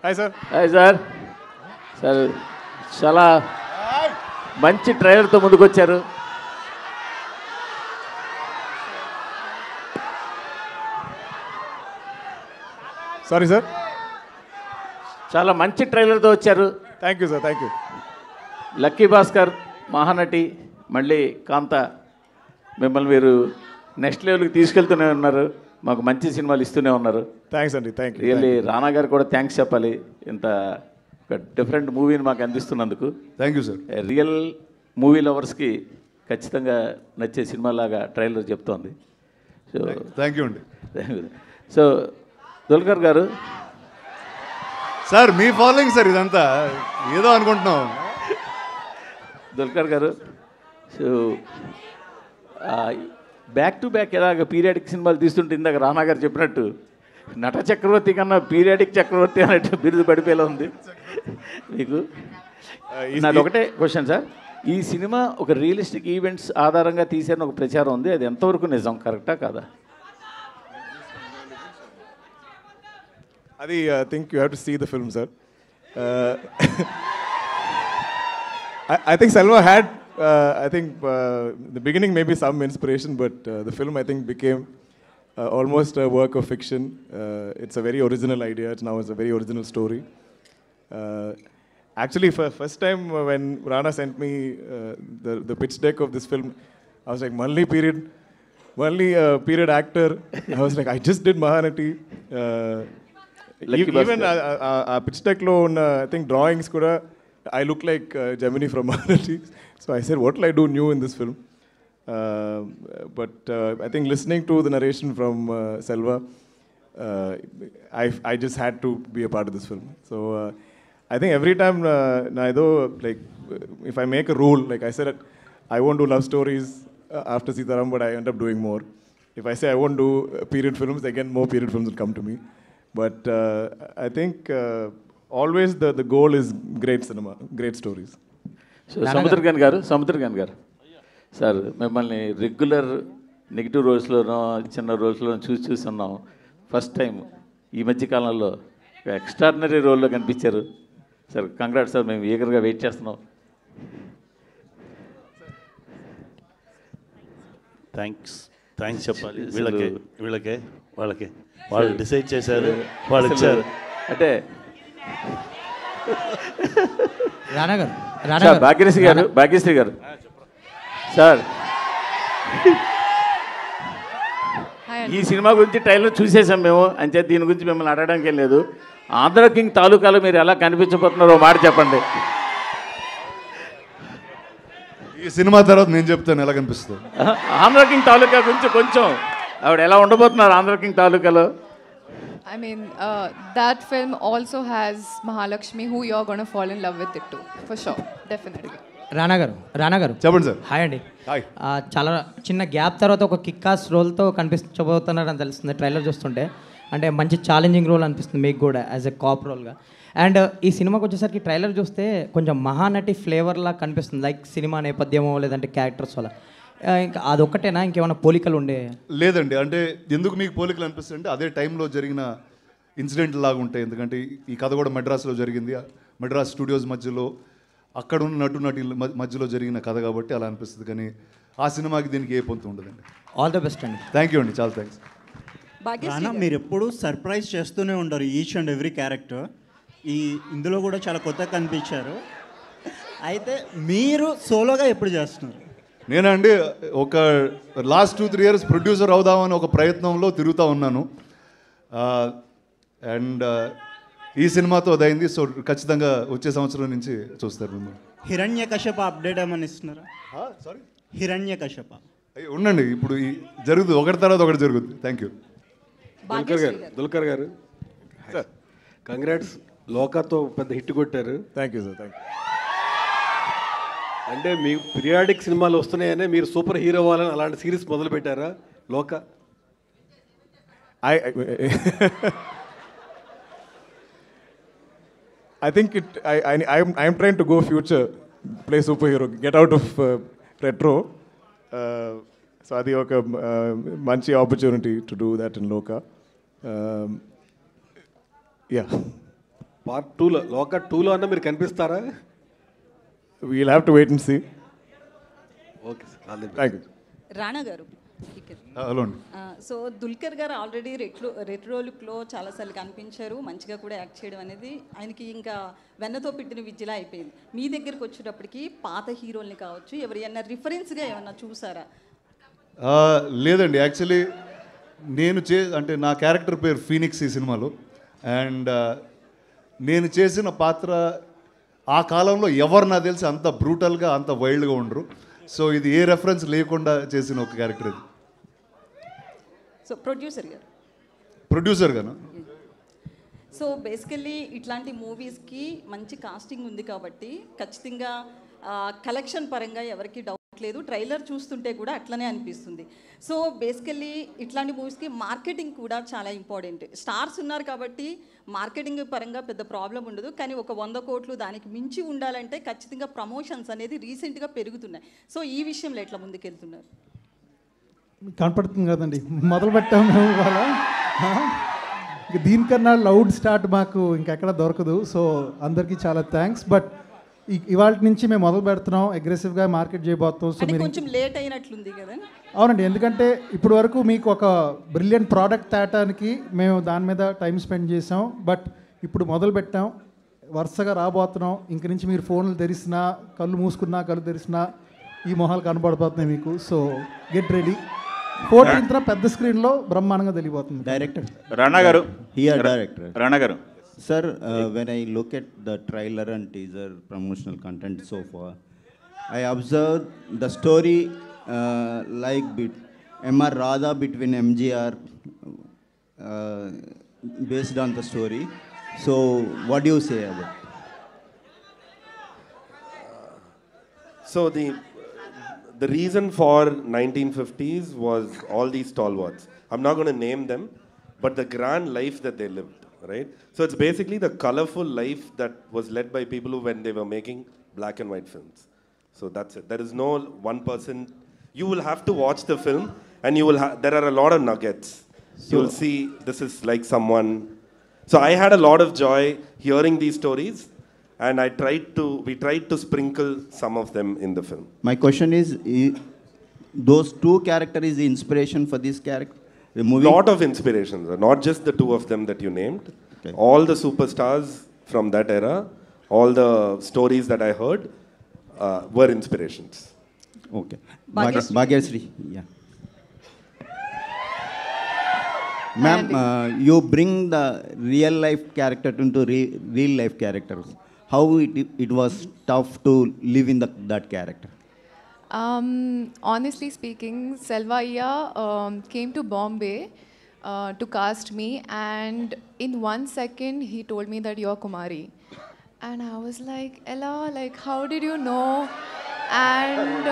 Hi sir. Hi sir. Sir చాలా మంచి ట్రైలర్తో ముందుకు వచ్చారు. Sorry sir. చాలా మంచి ట్రైలర్తో వచ్చారు. Thank you sir, thank you. Lucky Bhaskar, Mahanati, మళ్ళీ కాంత, మిమ్మల్ని మీరు నెక్స్ట్ లెవెల్కి తీసుకెళ్తూనే ఉన్నారు. మాకు మంచి సినిమాలు ఇస్తూనే ఉన్నారు. థ్యాంక్స్ అండి, థ్యాంక్ యూ. రియల్లీ రానా గారు కూడా థ్యాంక్స్ చెప్పాలి, ఇంత ఒక డిఫరెంట్ మూవీని మాకు అందిస్తున్నందుకు. Thank you sir. Real movie లవర్స్కి ఖచ్చితంగా నచ్చే సినిమాలాగా ట్రైలర్ చెప్తోంది. సో థ్యాంక్ యూ అండి. సో దుల్కర్ గారు. సార్ మీ ఫాలోయింగ్ సార్ ఇదంతా, ఏదో అనుకుంటున్నాం. దుల్కర్ గారు, సో బ్యాక్ టు బ్యాక్ ఎలాగ పీరియాడిక్ సినిమాలు తీస్తుంటే ఇందాక రానా గారు చెప్పినట్టు నట చక్రవర్తి కన్నా పీరియాడిక్ చక్రవర్తి అన్నట్టు బిరుదు పడిపోయేలా ఉంది మీకు. నాది ఒకటే క్వశ్చన్ సార్, ఈ సినిమా ఒక రియలిస్టిక్ ఈవెంట్స్ ఆధారంగా తీసారని ఒక ప్రచారం ఉంది, అది ఎంతవరకు నిజం, కరెక్టా కాదా? అది I think you have to see the film sir. I think Selva had, I think the beginning maybe some inspiration, but the film I think became almost a work of fiction. It's a very original idea. It's a very original story. Actually, for first time when Rana sent me the pitch deck of this film, I was like, Malli period actor. I was like, I just did Mahanati. Even pitch deck lo I think drawings kuda I look like Gemini from Mahanati. So I said, what will I do new in this film? But I think listening to the narration from Selva, I just had to be a part of this film. So I think every time, like, if I make a rule, like I said, I won't do love stories after Sitaram, but I end up doing more. If I say I won't do period films, again, more period films will come to me. But I think always the goal is great cinema, great stories. So Samuthirakani గారు sir, మిమ్మల్ని regular negative రోల్స్లోనో చిన్న రోల్స్లోనో చూసి ఉన్నాం. First time ఈ మధ్య కాలంలో extraordinary రోల్లో కనిపించారు సార్. కంగ్రాట్స్ సార్, మేము ఈగర్గా వెయిట్ చేస్తున్నాం. థ్యాంక్స్ చెప్పాలి వీళ్ళకే వాళ్ళు డిసైడ్ చేశారు, వాళ్ళు ఇచ్చారు. అంటే భాగ్యశ్రీ గారు సార్, ఈ సినిమా గురించి ట్రైలర్ చూసేసాం మేము, అంతే. దీని గురించి మిమ్మల్ని అడగడానికి ఏం లేదు. ఆంధ్ర కింగ్ తాలూకాలో మీరు ఎలా కనిపించబోతున్నారో మాట చెప్పండి. ఈ సినిమా తర్వాత నేను చెప్తాను ఎలా కనిపిస్తుంది. ఆంధ్ర కింగ్ తాలూకా గురించి కొంచెం ఆవిడ ఎలా ఉండబోతున్నారు ఆంధ్ర కింగ్ తాలూకాలో? I mean, that film also has Mahalakshmi, who you're going to fall in love with it too, for sure, definitely. రానా గారు చెప్పండి సార్. హాయ్ అండి. హాయ్. చాలా చిన్న గ్యాప్ తర్వాత ఒక కిక్కాస్ రోల్తో కనిపించబోతున్నారని తెలుస్తుంది ట్రైలర్ చూస్తుంటే. అంటే మంచి ఛాలెంజింగ్ రోల్ అనిపిస్తుంది మీకు కూడా యాజ్ ఎ కాప్ రోల్గా. అండ్ ఈ సినిమాకి వచ్చేసరికి ట్రైలర్ చూస్తే కొంచెం మహానటి ఫ్లేవర్లా కనిపిస్తుంది, లైక్ సినిమా నేపథ్యమో లేదంటే క్యారెక్టర్స్ వల్ల. ఇంకా అదొక్కటేనా, ఇంకేమైనా పోలికలు ఉండే? లేదండి, అంటే ఎందుకు మీకు పోలికలు అనిపిస్తుంది అంటే అదే టైంలో జరిగిన ఇన్సిడెంట్ లాగా ఉంటాయి. ఎందుకంటే ఈ కథ కూడా మెడ్రాస్లో జరిగింది, మెడ్రాస్ స్టూడియోస్ మధ్యలో అక్కడ ఉన్న నటుల మధ్యలో జరిగిన కథ కాబట్టి అలా అనిపిస్తుంది. కానీ ఆ సినిమాకి దీనికి ఏ పొంతు ఉండదండి. ఆల్ ద బెస్ట్ అండి. థ్యాంక్ యూ అండి, చాలా థ్యాంక్స్. రానా, మీరు ఎప్పుడు సర్ప్రైజ్ చేస్తూనే ఉంటారు ఈచ్ అండ్ ఎవ్రీ క్యారెక్టర్. ఇందులో కూడా చాలా కొత్తగా కనిపించారు. అయితే మీరు సోలోగా ఎప్పుడు చేస్తున్నారు? నేనండి ఒక లాస్ట్ 2-3 years ప్రొడ్యూసర్ అవుదామని ఒక ప్రయత్నంలో తిరుగుతూ ఉన్నాను. అండ్ ఈ సినిమాతో అదైంది. సో ఖచ్చితంగా వచ్చే సంవత్సరం నుంచి చూస్తారు మిమ్మల్ని. హిరణ్యకశప అప్డేట్ ఏమని ఇస్తున్నారా? సారీ, హిరణ్యకశప ఉండండి, ఇప్పుడు జరుగుతుంది, ఒకటి తర్వాత ఒకటి జరుగుతుంది. Thank you. దుల్కర్ గారు కంగ్రాట్స్, లోకాతో పెద్ద హిట్ కొట్టారు. Thank you sir, thank you. అంటే మీ పీరియాడిక్ సినిమాలు వస్తున్నాయనే మీరు సూపర్ హీరో అవ్వాలని అలాంటి సిరీస్ మొదలు పెట్టారా లోక? I think I'm trying to go future, play superhero, get out of retro. So adi oka manchi opportunity to do that in Loka. Yeah. Part 2లో లోక 2లో అన్న మీరు కనిపిస్తారా? We'll have to wait and see. Okay sir. Thank you. Rana గారు hello అండి. So Dulquer గారు already retro లుక్లో చాలాసార్లు కనిపించారు, మంచిగా కూడా యాక్ట్ చేయడం అనేది ఆయనకి ఇంకా వెన్నతో పెట్టిన విద్యలా అయిపోయింది. మీ దగ్గరికి వచ్చేటప్పటికి పాత హీరోల్ని కావచ్చు ఎవరైనా రిఫరెన్స్గా ఏమన్నా చూసారా? లేదండి, యాక్చువల్లీ నేను అంటే నా క్యారెక్టర్ పేరు ఫీనిక్స్ ఈ సినిమాలో. అండ్ నేను చేసిన పాత్ర ఆ కాలంలో ఎవరు నాకు తెలిసి అంత బ్రూటల్గా అంత వైల్డ్గా ఉండరు. సో ఇది ఏ రెఫరెన్స్ లేకుండా చేసిన ఒక క్యారెక్టర్ ఇది. సో ప్రొడ్యూసర్ గాను. సో బేసికల్లీ ఇట్లాంటి మూవీస్కి మంచి కాస్టింగ్ ఉంది కాబట్టి ఖచ్చితంగా కలెక్షన్ పరంగా ఎవరికి డౌట్ లేదు, ట్రైలర్ చూస్తుంటే కూడా అట్లనే అనిపిస్తుంది. సో బేసికల్లీ ఇట్లాంటి మూవీస్కి మార్కెటింగ్ కూడా చాలా ఇంపార్టెంట్. స్టార్స్ ఉన్నారు కాబట్టి మార్కెటింగ్ పరంగా పెద్ద ప్రాబ్లం ఉండదు, కానీ ఒక 100 కోట్లు దానికి మించి ఉండాలంటే ఖచ్చితంగా ప్రమోషన్స్ అనేది రీసెంట్గా పెరుగుతున్నాయి. సో ఈ విషయంలో ఎట్లా ముందుకెళ్తున్నారు? కనపడుతుంది కదండి, మొదలు పెట్టాము ఇవాళ. దీనికన్నా లౌడ్ స్టార్ట్ మాకు ఇంకెక్కడ దొరకదు. సో అందరికీ చాలా థ్యాంక్స్. బట్ ఇవాళ నుంచి మేము మొదలు పెడుతున్నాం, అగ్రెసివ్గా మార్కెట్ చేయబోతున్నాం. సో మీరు కొంచెం లేట్ అయినట్లుంది కదా? అవునండి, ఎందుకంటే ఇప్పుడు వరకు మీకు ఒక బ్రిలియంట్ ప్రోడక్ట్ తేటానికి మేము దాని మీద టైం స్పెండ్ చేసాం. బట్ ఇప్పుడు మొదలు పెట్టాం, వరుసగా రాబోతున్నాం. ఇంక నుంచి మీరు ఫోన్లు తెరిసినా, కళ్ళు మూసుకున్నా, కళ్ళు తెరిసినా ఈ మొహాలు కనబడిపోతున్నాయి మీకు. So get ready. 14th పెద్ద స్క్రీన్లో బ్రహ్మాండంగా తెలియబోతుంది. డైరెక్టర్ రాణా గారు, రాణా గారు. Sir, when I look at the trailer and teaser promotional content so far, I observed the story like M.R. Radha between MGR based on the story. So, what do you say about it? So the reason for 1950s was all these stalwarts. I'm not going to name them, but the grand life that they lived. Right? So it's basically the colorful life that was led by people who, when they were making black and white films. So that's it. There is no one person. You will have to watch the film, and you will. There are a lot of nuggets. You will see this is like someone. So I had a lot of joy hearing these stories, and we tried to sprinkle some of them in the film. My question is those two characters is the inspiration for this character? A lot of inspirations, not just the two of them that you named. Okay. All the superstars from that era, all the stories that I heard were inspirations. Okay. Bhagyashree. Yeah. Ma'am, you bring the real life character into real life characters. How it was tough to live in that character? Honestly speaking, Selvaiya came to Bombay to cast me, and in 1 second he told me that you're Kumari. And I was like, Ella, like, how did you know? And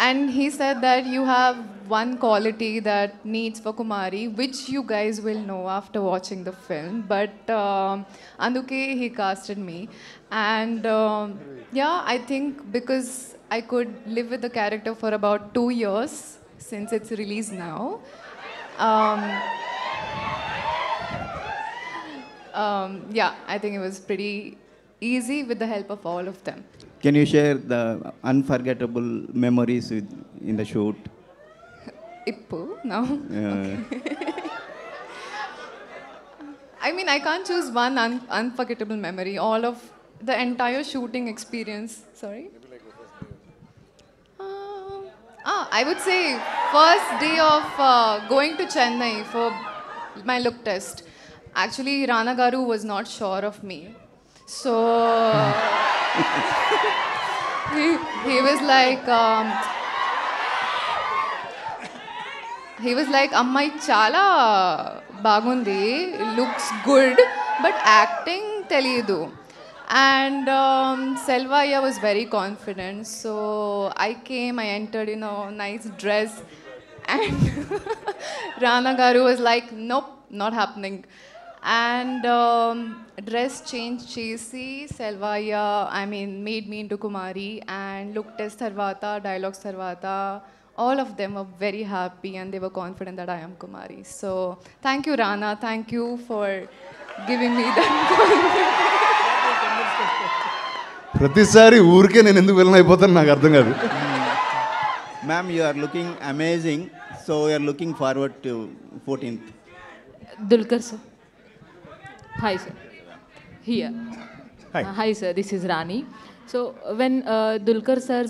and he said that you have one quality that needs for Kumari, which you guys will know after watching the film. But Anduke, he casted me. And yeah, I think because I could live with the character for about 2 years since it's released now. Yeah, I think it was pretty easy with the help of all of them. Can you share the unforgettable memories in the shoot? Ippu, no? Okay. I mean, I can't choose one unforgettable memory. All of the entire shooting experience. Sorry? I would say first day of going to Chennai for my look test. Actually, Rana Garu was not sure of me. So he was like, Ammai chala bagundi, looks good, but acting teliyadu. And Selvaiya was very confident. So I came, I entered in a nice dress, and Rana Garu was like, nope, not happening. And dress change chesi, Selvaiya, I mean, made me into Kumari, and look test tarvata, dialogues tarvata, all of them were very happy and they were confident that I am Kumari. So thank you, Rana. Thank you for giving me that confidence. ప్రతిసారి ఊరికే నేను ఎందుకు villain అయిపోతాను నాకు అర్థం కాదు. Ma'am, you are looking amazing. So we are looking forward to 14th. Dulquer sir. Hi sir. Here. Hi. Hi sir, this is Rani. So when Dulquer sir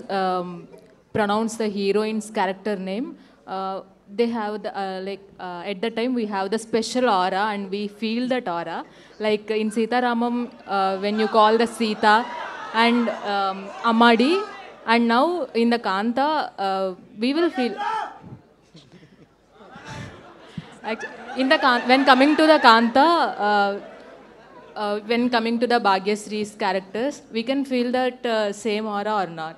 pronounced the heroine's character name, they have the, at the time we have the special aura and we feel that aura. Like in Sita Ramam, when you call the Sita and Amadi, and now in the Kanta, we will feel. In the when coming to the Kanta, when coming to the Bhagyasree's characters, we can feel that same aura or not?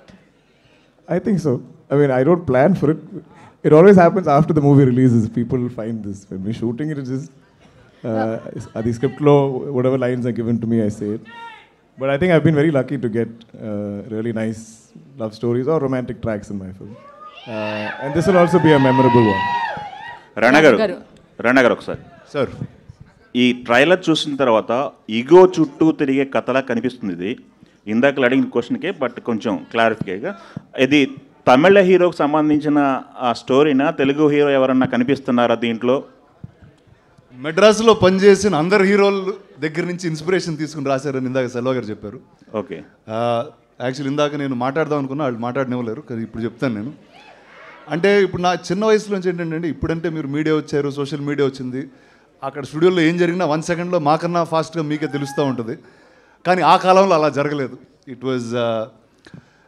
I think so. I mean, I don't plan for it. It always happens after the movie releases. People find this. When we're shooting it, it's just the script law, whatever lines are given to me, I say it. But I think I've been very lucky to get really nice love stories or romantic tracks in my film. And this will also be a memorable one. Rana garu ఒకసారి sir, ఈ trailer చూసిన తర్వాత ego చుట్టూ తిరిగే కథలా కనిపిస్తుంది ఇది. ఇందాక అడిగిన క్వశ్చన్కే బట్ కొంచెం క్లారిఫికేగా, ఇది తమిళ హీరోకి సంబంధించిన ఆ స్టోరీనా, తెలుగు హీరో ఎవరన్నా కనిపిస్తున్నారా దీంట్లో? మెడ్రాస్లో పనిచేసిన అందరు హీరోల దగ్గర నుంచి ఇన్స్పిరేషన్ తీసుకుని రాశారని ఇందాక సెల్వ గారు చెప్పారు. ఓకే. యాక్చువల్లీ ఇందాక నేను మాట్లాడదాం అనుకున్నా, వాళ్ళు మాట్లాడనివ్వలేరు కదా. ఇప్పుడు చెప్తాను నేను. అంటే ఇప్పుడు నా చిన్న వయసులోంచి ఏంటంటే, ఇప్పుడంటే మీరు మీడియా వచ్చారు, సోషల్ మీడియా వచ్చింది, అక్కడ స్టూడియోలో ఏం జరిగినా 1 సెకండ్లో మాకన్నా ఫాస్ట్గా మీకే తెలుస్తూ ఉంటుంది. కానీ ఆ కాలంలో అలా జరగలేదు. ఇట్ వాజ్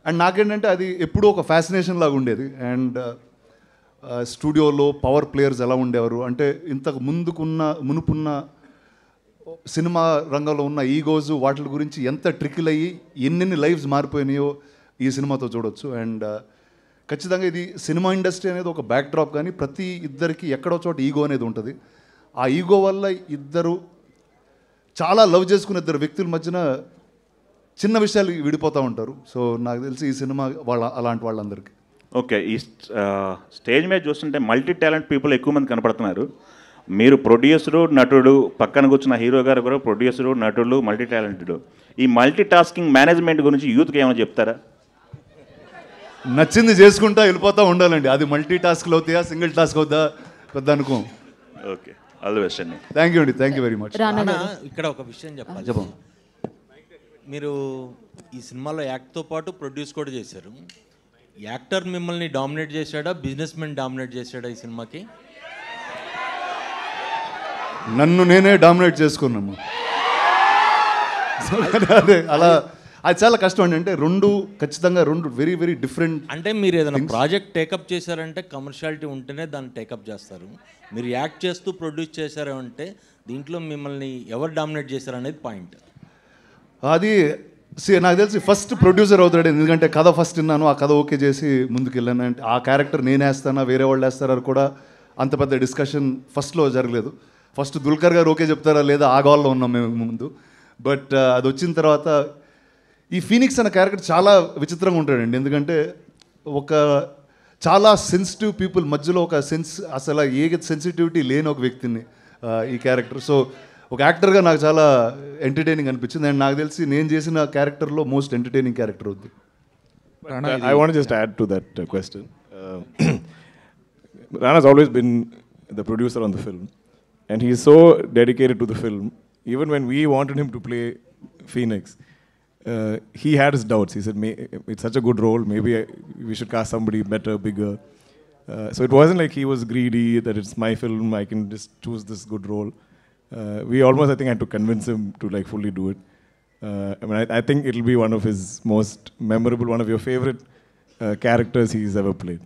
అండ్ నాకేంటంటే అది ఎప్పుడూ ఒక ఫ్యాసినేషన్ లాగా ఉండేది. అండ్ స్టూడియోలో పవర్ ప్లేయర్స్ ఎలా ఉండేవారు అంటే, ఇంతకు మునుపున్న సినిమా రంగంలో ఉన్న ఈగోస్ వాటి గురించి ఎంత ట్రికిల్ అయ్యి ఎన్నెన్ని లైఫ్స్ మారిపోయినాయో ఈ సినిమాతో చూడొచ్చు. అండ్ ఖచ్చితంగా ఇది సినిమా ఇండస్ట్రీ అనేది ఒక బ్యాక్ డ్రాప్, కానీ ప్రతి ఇద్దరికి ఎక్కడో చోట ఈగో అనేది ఉంటుంది. ఆ ఈగో వల్ల ఇద్దరు చాలా లవ్ చేసుకునే ఇద్దరు వ్యక్తుల మధ్యన చిన్న విషయాలు విడిపోతూ ఉంటారు. సో నాకు తెలిసి ఈ సినిమా అలాంటి వాళ్ళందరికీ. ఓకే. ఈ స్టేజ్ మీద చూస్తుంటే మల్టీ టాలెంట్ పీపుల్ ఎక్కువ మంది కనపడుతున్నారు. మీరు ప్రొడ్యూసరు, నటుడు, పక్కన కూర్చున్న హీరో గారు కూడా ప్రొడ్యూసరు, నటుడు, మల్టీ టాలెంటెడ్. ఈ మల్టీ టాస్కింగ్ మేనేజ్మెంట్ గురించి యూత్కి ఏమైనా చెప్తారా? నచ్చింది చేసుకుంటా వెళ్ళిపోతూ ఉండాలండి. అది మల్టీ టాస్క్లు అవుతాయా, సింగిల్ టాస్క్ అవుతా పెద్ద అనుకో. ఓకే, ఆల్ ది బెస్ట్ అండి. థ్యాంక్ యూ అండి, థ్యాంక్ యూ వెరీ మచ్. ఇక్కడ ఒక విషయం చెప్పాలి. మీరు ఈ సినిమాలో యాక్ట్తో పాటు ప్రొడ్యూస్ కూడా చేశారు. యాక్టర్ మిమ్మల్ని డామినేట్ చేశాడా, బిజినెస్ మెన్ డామినేట్ చేశాడా ఈ సినిమాకి? నన్ను నేనే డామినేట్ చేసుకున్నాము. అదే అలా అది చాలా కష్టం అండి. అంటే ఖచ్చితంగా రెండు వెరీ వెరీ డిఫరెంట్. అంటే మీరు ఏదైనా ప్రాజెక్ట్ టేకప్ చేశారంటే కమర్షియాలిటీ ఉంటేనే దాన్ని టేకప్ చేస్తారు. మీరు యాక్ట్ చేస్తూ ప్రొడ్యూస్ చేశారు అంటే దీంట్లో మిమ్మల్ని ఎవరు డామినేట్ చేశారు అనేది పాయింట్. అది నాకు తెలిసి ఫస్ట్ ప్రొడ్యూసర్ అవుతాడు. ఎందుకంటే కథ ఫస్ట్ విన్నాను, ఆ కథ ఓకే చేసి ముందుకు వెళ్ళాను. అంటే ఆ క్యారెక్టర్ నేను వేస్తానా వేరే వాళ్ళు వేస్తారా కూడా అంత పెద్ద డిస్కషన్ ఫస్ట్లో జరగలేదు. ఫస్ట్ దుల్కర్ గారు ఓకే చెప్తారా లేదా ఆ గోల్లో ఉన్నాం మేము ముందు. బట్ అది వచ్చిన తర్వాత ఈ ఫీనిక్స్ అనే క్యారెక్టర్ చాలా విచిత్రంగా ఉంటాడండి. ఎందుకంటే ఒక చాలా సెన్సిటివ్ పీపుల్ మధ్యలో ఒక అసలు ఏ సెన్సిటివిటీ లేని ఒక వ్యక్తిని ఈ క్యారెక్టర్. సో ఒక యాక్టర్గా నాకు చాలా ఎంటర్టైనింగ్ అనిపించింది. అండ్ నాకు తెలిసి నేను చేసిన క్యారెక్టర్లో మోస్ట్ ఎంటర్టైనింగ్ క్యారెక్టర్ అవుద్ది. I want to just add to that question. Rana's always been the producer on the film, and he is so dedicated to the film. Even when we wanted him to play Phoenix, he had his doubts. He said, it's such a good role, maybe we should cast somebody better, bigger. So it wasn't like he was greedy, that it's my film, I can just choose this good role. We almost, I think, had to convince him to like fully do it. I mean, I think it'll be one of his most memorable, one of your favorite characters he's ever played.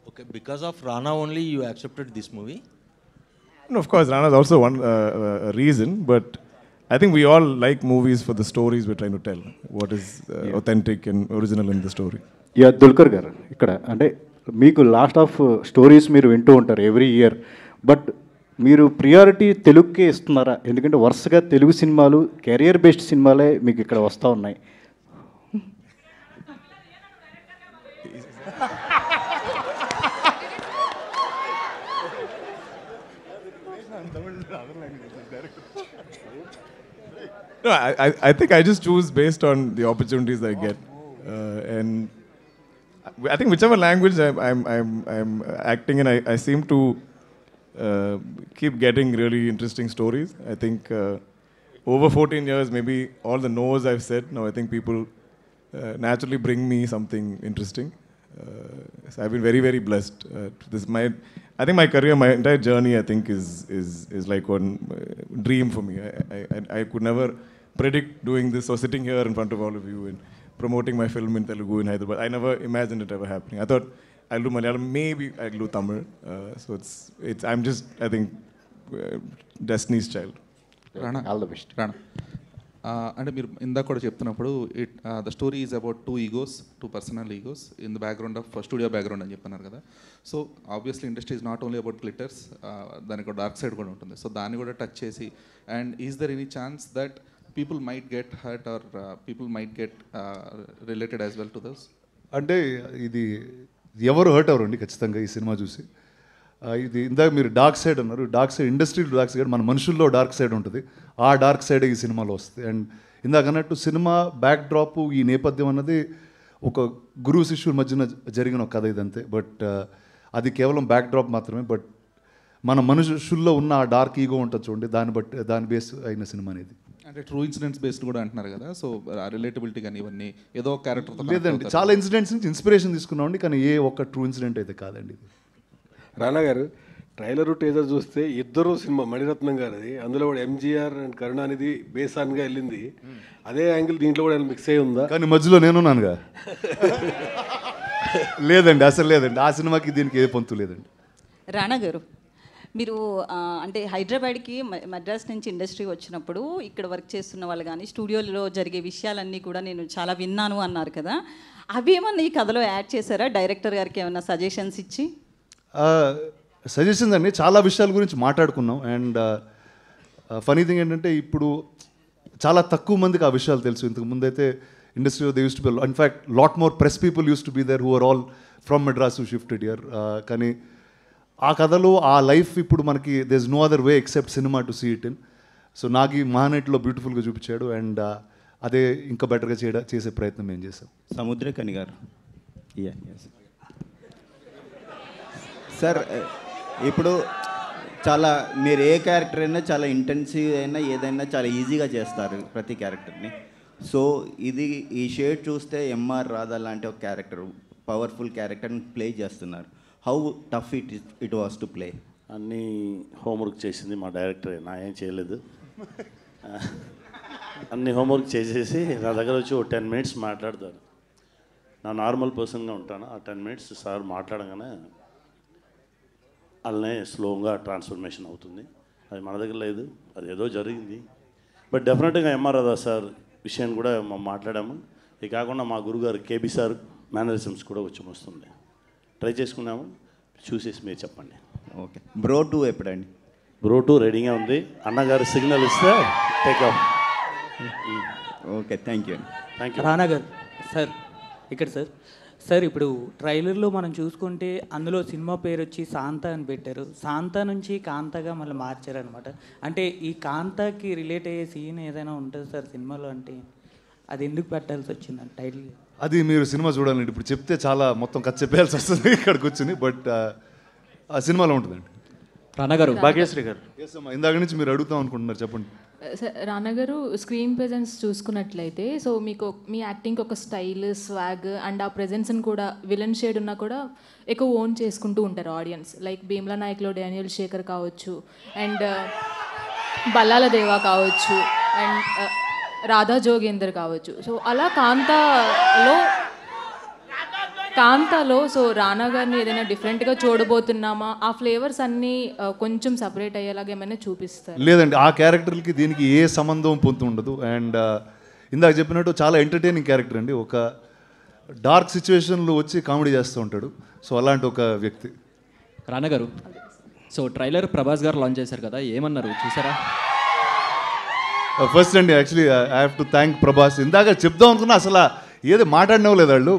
Okay, because of Rana only you accepted this movie? No, of course, Rana's also one reason, but I think we all like movies for the stories we're trying to tell. What is authentic and original in the story. Yeah Dulquer గారు, ఇక్కడ అంటే మీకు last of stories మీరు వింటూ ఉంటారు every year, but మీరు priority తెలుగుకే ఇస్తున్నారా? ఎందుకంటే వరుసగా తెలుగు సినిమాలు కెరియర్ బేస్డ్ సినిమాలే మీకు ఇక్కడ వస్తూ ఉన్నాయి. No, I think I just choose based on the opportunities I get, and I think whichever language I'm acting in, I seem to keep getting really interesting stories. I think over 14 years, maybe all the no's I've said, now I think people naturally bring me something interesting. So I've been very, very blessed. I think my career, my entire journey, I think is like one dream for me. I could never predict doing this or sitting here in front of all of you and promoting my film in Telugu in Hyderabad. I never imagined it ever happening. I thought I'll do Malayalam, maybe I'll do Tamil. So I'm just, I think, Destiny's child. Rana, all the best. Rana. అంటే మీరు ఇందాక కూడా చెప్తున్నప్పుడు the story is about two egos, too personal egos in the background of studio background అని చెప్పన్నారు కదా. So obviously industry is not only about glitters, దానికి ఒక dark side కూడా ఉంటుంది. సో దాన్ని కూడా టచ్ చేసి, and is there any chance that people might get hurt or people might get related as well to those? అంటే ఇది ఎవరు హర్ట్ అవ్వరండి ఖచ్చితంగా ఈ సినిమా చూసి. ఇది ఇందాక మీరు డార్క్ సైడ్ అన్నారు, dark side industry dark side, మన మనుషుల్లో డార్క్ సైడ్ ఉంటుంది. ఆ డార్క్ సైడ్ ఈ సినిమాలో వస్తుంది. అండ్ ఇందాక అన్నట్టు సినిమా బ్యాక్ డ్రాప్, ఈ నేపథ్యం అన్నది ఒక గురువు శిష్యుల మధ్యన జరిగిన ఒక కథ ఇదంతే. బట్ అది కేవలం బ్యాక్ డ్రాప్ మాత్రమే. బట్ మన మనుషుల్లో ఉన్న ఆ డార్క్ ఈగో ఉంటుంది చూడండి, దాని బేస్ అయిన సినిమా అనేది. అంటే ట్రూ ఇన్సిడెంట్స్ బేస్డ్ కూడా అంటున్నారు కదా, సో రిలేటబిలిటీ కానీ ఇవన్నీ ఏదో క్యారెక్టర్ లేదండి, చాలా ఇన్సిడెంట్స్ నుంచి ఇన్స్పిరేషన్ తీసుకున్నామండి, కానీ ఏ ఒక్క ట్రూ ఇన్సిడెంట్ అయితే కాదండి ఇది. రానా గారు, ట్రైలర్ టీజర్ చూస్తే ఇద్దరు సినిమా మణిరత్నం గారిది, అందులో కూడా ఎంజీఆర్ అండ్ కరుణానిధి బేసాన్గా వెళ్ళింది. అదే యాంగిల్ దీంట్లో కూడా మిక్స్ అయి ఉందా? కానీ మధ్యలో నేనున్నానుగా. లేదండి, అసలు లేదండి, ఆ సినిమాకి దీనికి ఏ పొంతు లేదండి. రానా గారు, మీరు అంటే హైదరాబాద్కి మద్రాస్ నుంచి ఇండస్ట్రీ వచ్చినప్పుడు ఇక్కడ వర్క్ చేస్తున్న వాళ్ళు కానీ స్టూడియోలో జరిగే విషయాలన్నీ కూడా నేను చాలా విన్నాను అన్నారు కదా, అవి ఏమన్నా ఈ కథలో యాడ్ చేశారా? డైరెక్టర్ గారికి ఏమన్నా సజెషన్స్ ఇచ్చి? సజెషన్స్ అండి, చాలా విషయాల గురించి మాట్లాడుకున్నాం. అండ్ ఫనీ థింగ్ ఏంటంటే ఇప్పుడు చాలా తక్కువ మందికి ఆ విషయాలు తెలుసు. ఇంతకు ముందైతే ఇండస్ట్రీలో they used to be, in fact lot more press people used to be there who are all from Madras who shifted here. కానీ ఆ కథలో ఆ లైఫ్ ఇప్పుడు మనకి there is no other way except cinema to see it in. So నాకు ఈ మహానటిలో బ్యూటిఫుల్గా చూపించాడు. అండ్ అదే ఇంకా బెటర్గా చేసే ప్రయత్నం మేము చేసాం. సముద్రకని గారు, సార్ ఇప్పుడు చాలా మీరు ఏ క్యారెక్టర్ అయినా చాలా ఇంటెన్సివ్ అయినా ఏదైనా చాలా ఈజీగా చేస్తారు ప్రతి క్యారెక్టర్ని. సో ఇది ఈ షేడ్ చూస్తే ఎంఆర్ రాధా లాంటి ఒక క్యారెక్టర్, పవర్ఫుల్ క్యారెక్టర్ని ప్లే చేస్తున్నారు. How tough it was to play? అన్నీ హోంవర్క్ చేసింది మా డైరెక్టరే, నా ఏం చేయలేదు. అన్ని హోంవర్క్ చేసేసి నా దగ్గర వచ్చి ఒక 10 minutes మాట్లాడతారు. నా నార్మల్ పర్సన్గా ఉంటాను. ఆ 10 minutes సార్ మాట్లాడగానే అలానే స్లోగా ట్రాన్స్ఫర్మేషన్ అవుతుంది. అది మన దగ్గర లేదు, అది ఏదో జరిగింది. బట్ డెఫినెట్గా ఎంఆర్ రాధా సార్ విషయాన్ని కూడా మనం మాట్లాడాము. ఇది కాకుండా మా గురుగారు కేబీ సార్ మేనరిజమ్స్ కూడా వచ్చి వస్తుంది, ట్రై చేసుకున్నాము. చూసేసి మీరు చెప్పండి. ఓకే, బ్రో 2 ఎప్పుడండి? బ్రో 2 రెడీగా ఉంది. అన్నగారు సిగ్నల్ ఇస్తే take off. Okay, thank you. Thank you. రానా గారు సార్, ఇక్కడ సార్ ఇప్పుడు ట్రైలర్లో మనం చూసుకుంటే అందులో సినిమా పేరు వచ్చి శాంత అని పెట్టారు. శాంత నుంచి కాంతగా మళ్ళీ మార్చారనమాట. అంటే ఈ కాంతకి రిలేట్ అయ్యే సీన్ ఏదైనా ఉంటుంది సార్ సినిమాలో? అంటే అది ఎందుకు పెట్టాల్సి వచ్చింది టైటిల్? అది మీరు సినిమా చూడాలండి. ఇప్పుడు చెప్తే చాలా మొత్తం కథ చెప్పేయాల్సి వస్తుంది ఇక్కడ కూర్చుని. బట్ ఆ సినిమాలో ఉంటుందండి. రానా గారు, భాగ్యశ్రీ గారు, ఇందాక నుంచి మీరు అడుగుతాం అనుకుంటున్నారు, చెప్పండి. రానా గారు, స్క్రీన్ ప్రెజెన్స్ చూసుకున్నట్లయితే సో మీకు మీ యాక్టింగ్ ఒక స్టైల్, స్వాగ్ అండ్ ఆ ప్రెజెన్స్ని కూడా విలన్ షేడ్ ఉన్నా కూడా ఎక్కువ ఓన్ చేసుకుంటూ ఉంటారు ఆడియన్స్. లైక్ భీమ్లా నాయక్లో డానియల్ శేఖర్ కావచ్చు, అండ్ బల్లాల దేవా కావచ్చు, అండ్ రాధా జోగేందర్ కావచ్చు. సో అలా కాంతాలో సో రానా గారిని ఏదైనా డిఫరెంట్గా చూడబోతున్నామా? ఆ ఫ్లేవర్స్ అన్నీ కొంచెం సపరేట్ అయ్యేలాగా ఏమైనా చూపిస్తారు? లేదండి, ఆ క్యారెక్టర్కి దీనికి ఏ సంబంధం పొందు ఉండదు. అండ్ ఇందాక చెప్పినట్టు చాలా ఎంటర్టైనింగ్ క్యారెక్టర్ అండి. ఒక డార్క్ సిచ్యువేషన్లో వచ్చి కామెడీ చేస్తూ ఉంటాడు. సో అలాంటి ఒక వ్యక్తి. రానా గారు, సో ట్రైలర్ ప్రభాస్ గారు లాంచ్ చేశారు కదా, ఏమన్నారు చూసారా? ఫస్ట్ అండి, actually I have to thank Prabhas. ఇందాక చెప్దాం అనుకున్నా అసలు ఏది మాట్లాడినవ్వలేదు వాళ్ళు.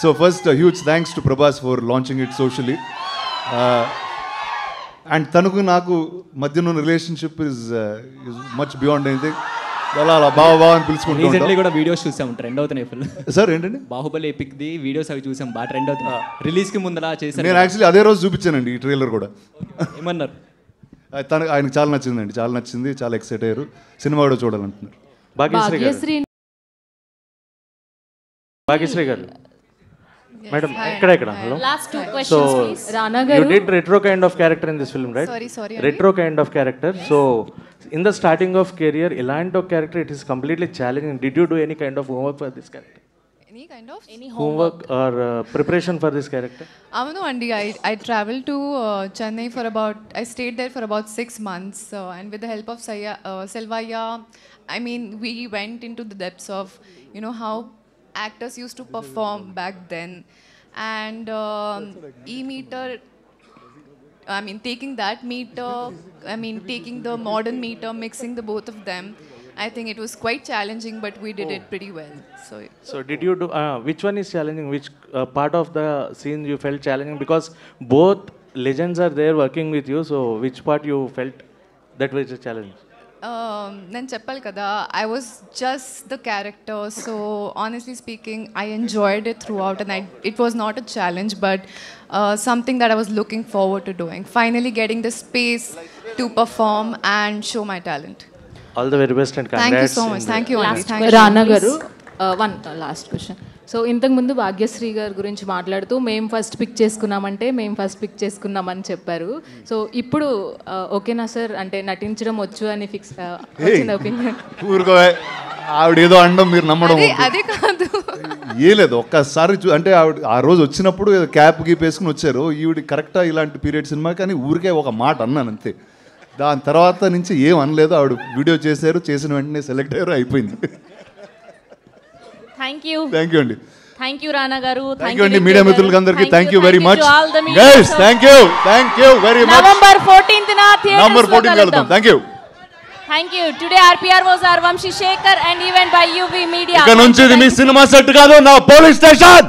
So first huge thanks to Prabhas for launching it socially. And తనకు నాకు మధ్యన ఉన్న relationship is much beyond anything. అలా బావా అని పిలుచుకుంటాం. రీసెంట్లీ కూడా వీడియోస్ చూసాం, ట్రెండ్ అవుతున్నాయి ఫుల్. సార్ ఏంటండి? బాహుబలి ఎపిక్ది వీడియోస్ అవి చూసాం, బాగా ట్రెండ్ అవుతున్నాయి. రిలీజ్కి ముందలా చేశారు. నేను యాక్చువల్లీ అదే రోజు చూపించానండి ఈ ట్రైలర్ కూడా. ఏమన్నారు? ఆయనకు చాలా నచ్చిందండి, చాలా నచ్చింది, చాలా ఎక్సైట్ అయ్యారు. సినిమా కూడా చూడాలంటున్నారు. భాగ్యశ్రీ గారు మేడం ఇక్కడ hello. Last two So questions, please. Rana you garu. did retro kind of character in this film, right? Sorry. Retro kind of character. So in the starting of career, elanto character it is completely challenging. Did you do any kind of homework for this character? Any Homework or preparation for this character? Avunu andi, I traveled to Chennai I stayed there for about 6 months, and with the help of Selvaya, I mean, we went into the depths of, you know, how actors used to perform back then. And e-meter, I mean, taking that meter, taking the modern meter, mixing the both of them, I think it was quite challenging, but we did it pretty well. So did you do, which one is challenging? Which part of the scene you felt challenging? Because both legends are there working with you, so which part you felt that was a challenge? నేను చెప్పాలి కదా, I was just the character, so honestly speaking, I enjoyed it throughout, and it was not a challenge, but something that I was looking forward to doing. Finally getting the space to perform and show my talent. All the very best and congrats. Thank you so much. Thank you. Last question, Rana garu. One last question. So ఇంతకుముందు భాగ్యశ్రీ గారి గురించి మాట్లాడుతూ మేము first pick చేసుకున్నామని చెప్పారు. So ఇప్పుడు ఓకేనా sir, అంటే నటించడం వచ్చు అని ఫిక్స్ వచ్చిన ఒపీనియన్? ఆవిడ ఏదో అండం మీరు నమ్మడం అది కాదు, ఏ లేదు. ఒక్కసారి అంటే ఆవిడ ఆ రోజు వచ్చినప్పుడు క్యాప్ గీప్ వేసుకుని వచ్చారు. ఈవిడ కరెక్టా ఇలాంటి పీరియడ్ సినిమా, కానీ ఊరికే ఒక మాట అన్నాను అంతే. దాని తర్వాత నుంచి ఏం అనలేదు. ఆవిడ వీడియో చేశారు, చేసిన వెంటనే సెలెక్ట్ అయ్యారు, అయిపోయింది. థ్యాంక్ యూ అండి. థ్యాంక్ యూ రానా గారు. థ్యాంక్ యూ అండి మీడియా మిత్రులందరికీ. Thank you very much guys. Thank you very much. November 14th November 14 కలుద్దాం. Thank you. Thank you. Today RPR was our Vamshi Shekhar and event by UV Media. ఇక నుంచి ఇది మీ cinema set కాదు, నా police station.